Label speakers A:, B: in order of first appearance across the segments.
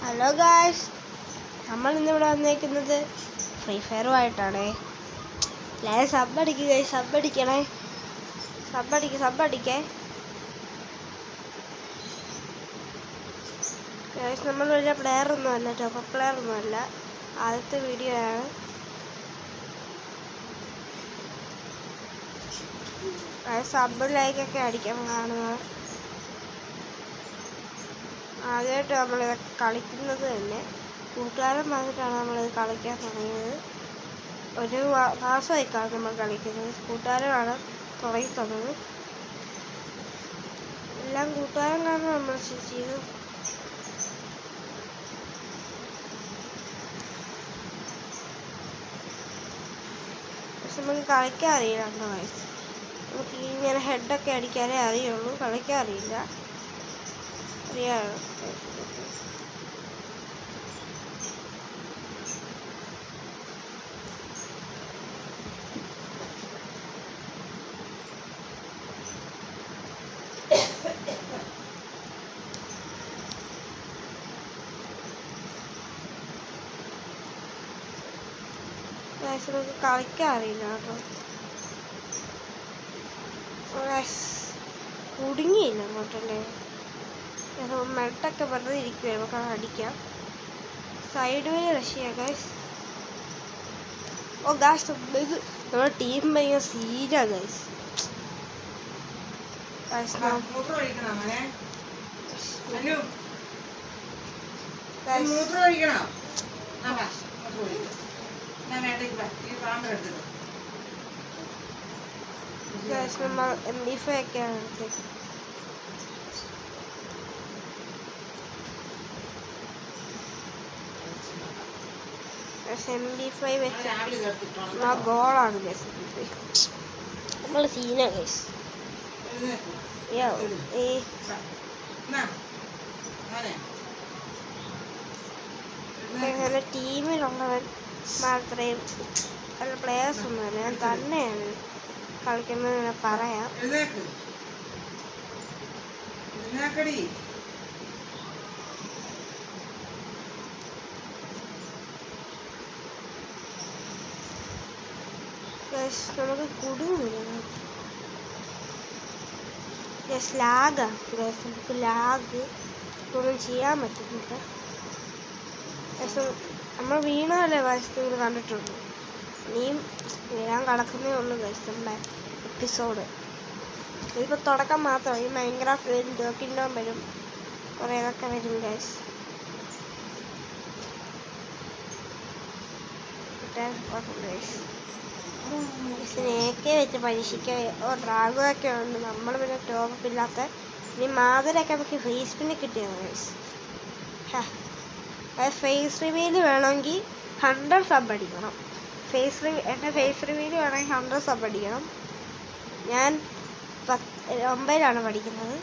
A: Hello guys, നമ്മൾ ഇന്നിവിടെ വന്നേക്കുന്നത് ഫ്രീ ഫയറുമായിട്ടാണേ. എല്ലാവരും സബ്ബടിക്കുക, സബ്ബടിക്കണേ, സബ്ബടിക്കേ ഗായ്സ്. നമ്മൾ വലിയ പ്ലെയറൊന്നും അല്ല, ടോപ്പ് പ്ലെയറൊന്നും അല്ല, ആദ്യത്തെ വീഡിയോ ആണ്. സബ് ലൈക്കൊക്കെ അടിക്കാൻ കാണുന്നത്. ആദ്യമായിട്ട് നമ്മളിത് കളിക്കുന്നത് തന്നെ കൂട്ടുകാരൻ വന്നിട്ടാണ് നമ്മളിത് കളിക്കാൻ തുടങ്ങിയത്. ഒരു മാസമായിക്കാണ് നമ്മൾ കളിക്കുന്നത്. കൂട്ടുകാരനാണ് തുടങ്ങി തന്നത്. എല്ലാം കൂട്ടുകാരൻ കാരണം നമ്മൾ ചെയ്തു. പക്ഷെ നമുക്ക് കളിക്കാൻ അറിയില്ല. 2 വയസ്സ് നമുക്ക് ഇങ്ങനെ ഹെഡൊക്കെ അടിക്കാനേ അറിയുള്ളൂ, കളിക്കാൻ അറിയില്ല. അറിയാമോ? നമുക്ക് കളിക്കാൻ അറിയില്ല കേട്ടോ. കുടുങ്ങിയില്ല അങ്ങോട്ടല്ലേ. മെട്ടൊക്കെ വെറുതെ ഇരിക്കുവേ, നമുക്ക് അടിക്കാം. സൈഡ് വഴി റഷ് ചെയ്യാം ഗൈസ്. ഓ ഗായ്സ്, ഇത് നമ്മുടെ ടീം ഭയങ്കര സീരിയസ് ഗൈസ്. നമ്മൾ MP5 ഒക്കെയാണ് എടുത്തത്. MP5 വെച്ച് ഗോളാണ് ഗൈസ്. നമ്മൾ സീന ഗൈസ്. ടീമിലുള്ളവൻ മാത്രമേ അല്ല, പ്ലേയേഴ്സ് ഒന്നുമല്ല, ഞാൻ തന്നെയാണ് കളിക്കുന്നത് പറയാം. നമുക്ക് കുടുങ്ങില്ല. ലാഗാണ് ഗൈസ്, നമുക്ക് ലാഗ് ഒന്നും ചെയ്യാൻ പറ്റുന്നില്ല. നമ്മൾ വീണല്ലേ വയസ്സ് നിങ്ങൾ കണ്ടിട്ടുണ്ട്. ഇനിയും വീഴാൻ കിടക്കുന്നേ ഉള്ളൂ ഗൈസ് നമ്മുടെ എപ്പിസോഡ്. ഇതിപ്പോൾ തുടക്കം മാത്രം. ഈ മൈൻക്രാഫ്റ്റ് വരും, കിങ്ഡം വരും, കുറേ ഇതൊക്കെ വരും ഗൈസ്. സ്നേക്കെ വെച്ച് പരീക്ഷിക്കുക. ഡ്രാഗൊക്കെ ഉണ്ട്. നമ്മൾ പിന്നെ ടോപ്പ് ഇല്ലാത്ത ഇനി മാതരൊക്കെ നമുക്ക് ഫേസ് പിന്നെ കിട്ടിയത് ഗൈസ്. ഫേസ് റിവീൽ വേണമെങ്കിൽ 100 സബ് അടിക്കണം. എൻ്റെ ഫേസ് റിവീൽ വേണമെങ്കിൽ 100 സബ് അടിക്കണം. ഞാൻ 9ലാണ് പഠിക്കുന്നത്.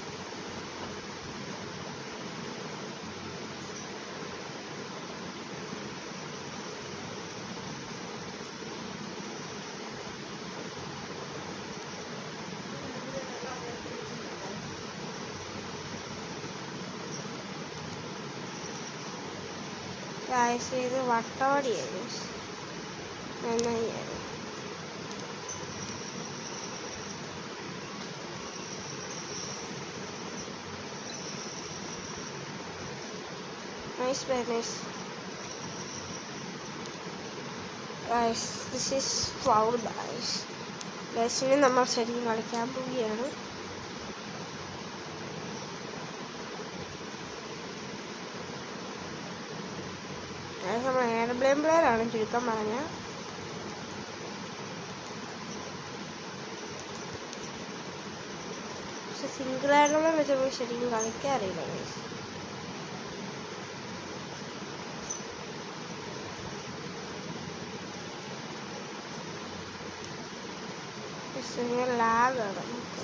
A: ഇത് വട്ടവടിയാണ്. നന്നായി nice, very nice. Guys, this is foul guys. ഇനി നമ്മൾ ശരിക്കും കളിക്കാൻ പോവുകയാണ്. നമ്മൾ എയർപ്ലെയിൻ പ്ലെയർ ആണ് ചുരുക്കം പറഞ്ഞ. പക്ഷെ സിംഗിൾ ആയിട്ടുള്ള വെച്ച് നമുക്ക് ശരിക്കും കളിക്കാൻ അറിയില്ല ഗൈസ്. ലാഗാണ് നമുക്ക്.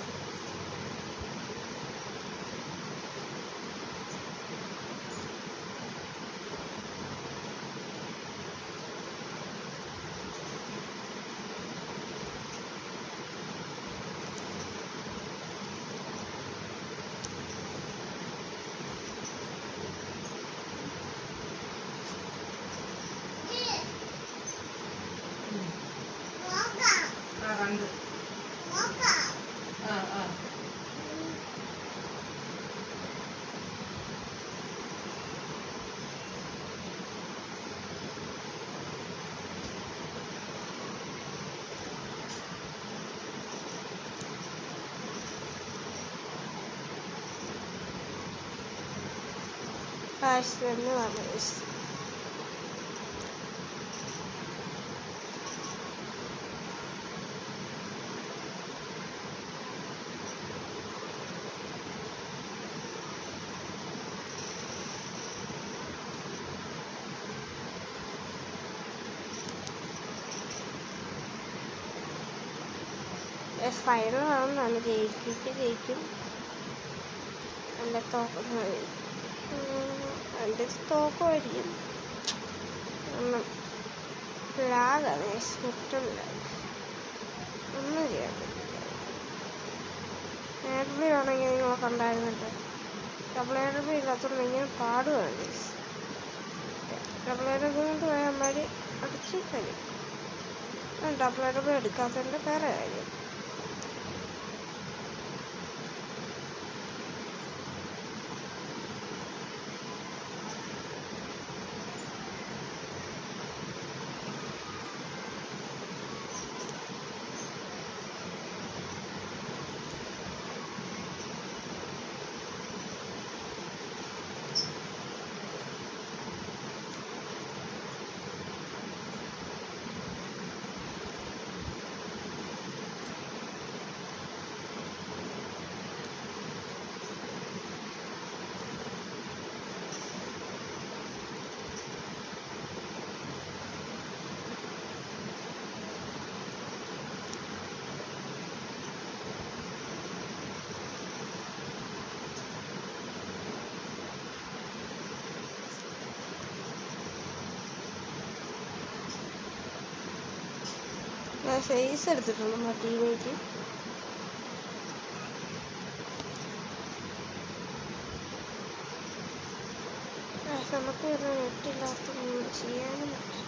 A: കാശ് തന്നെ വന്നു ഗൈസ്. ഫൈനലാണെന്നാണ് ജയിക്കും. എൻ്റെ തോക്കുമായിരിക്കും. ഒന്നും ലാഗാണ് നെറ്റില്ല, ഒന്നും ചെയ്യാൻ പറ്റില്ല. എയർബി ആണെങ്കിൽ നിങ്ങളെ കണ്ടായിരുന്നല്ലോ. ഡബിൾ എയർബി ഇല്ലാത്തതുകൊണ്ട് ഇങ്ങനെ പാടുകയാണ്. ഡബിൾ എയർബി കൊണ്ട് പോയാൽ അമ്മമാർ അടിച്ച് തരും. ഡബിൾ എയർബി എടുക്കാത്തതിൻ്റെ വേറെ കാര്യം. ഞാൻ ഫേസ് എടുത്തിട്ടുണ്ട് നമ്മുടെ ടീമേറ്റ്. നമുക്ക് നെറ്റില്ലാത്തൊന്നും ചെയ്യാനും പറ്റും.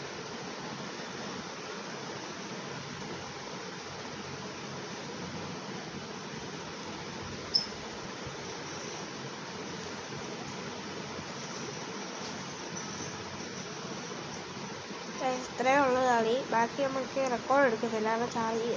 A: ഇത്രയേ ഉള്ളൂ കളി. ബാക്കി നമുക്ക് റെക്കോർഡ് എടുക്കത്തില്ല. കാരണം ചാർജ്